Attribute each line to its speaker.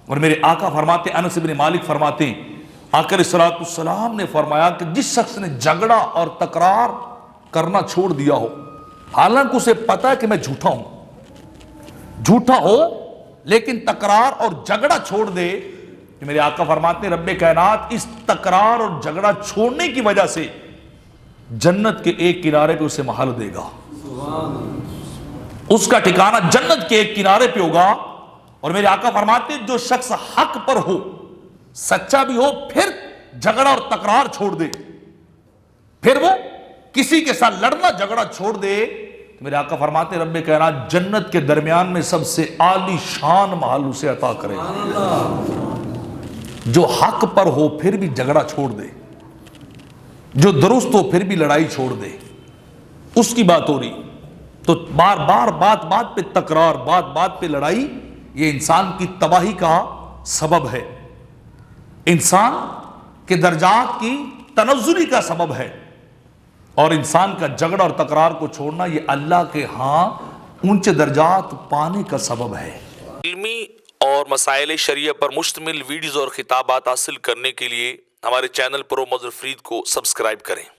Speaker 1: اور میرے آقا فرماتے، انس بن مالک فرماتے ہیں آقا علیہ السلام نے فرمایا کہ جس شخص نے جھگڑا اور تکرار کرنا چھوڑ دیا ہو، حالانکہ اسے پتا ہے کہ میں جھوٹا ہو لیکن تکرار اور جھگڑا چھوڑ دے، کہ میرے آقا فرماتے ہیں رب کائنات اس تکرار اور جھگڑا چھوڑنے کی وجہ سے جنت کے ایک کنارے پہ اسے محل دے گا، اس کا ٹھکانہ جنت کے ایک کنارے پہ ہوگا۔ اور میرے آقا فرماتے ہیں جو شخص حق پر ہو، سچا بھی ہو، پھر جھگڑا اور تکرار چھوڑ دے، پھر وہ کسی کے ساتھ لڑنا جھگڑا چھوڑ دے، تو میرے آقا فرماتے ہیں رب کائنات جنت کے درمیان میں سب سے عالی شان محل اسے عطا کرے گا۔ جو حق پر ہو پھر بھی جھگڑا چھوڑ دے، جو درست ہو پھر بھی لڑائی چھوڑ دے، اس کی بات ہو رہی۔ تو بار بار بات پہ تکرار، بات پہ لڑائی، یہ انسان کی تباہی کا سبب ہے، انسان کے درجات کی تنزلی کا سبب ہے، اور انسان کا جھگڑا اور تکرار کو چھوڑنا یہ اللہ کے ہاں اونچے درجات پانے کا سبب ہے۔
Speaker 2: علمی اور مسائل شریعہ پر مشتمل ویڈیوز اور خطابات حاصل کرنے کے لیے ہمارے چینل پرو مظفر فرید کو سبسکرائب کریں۔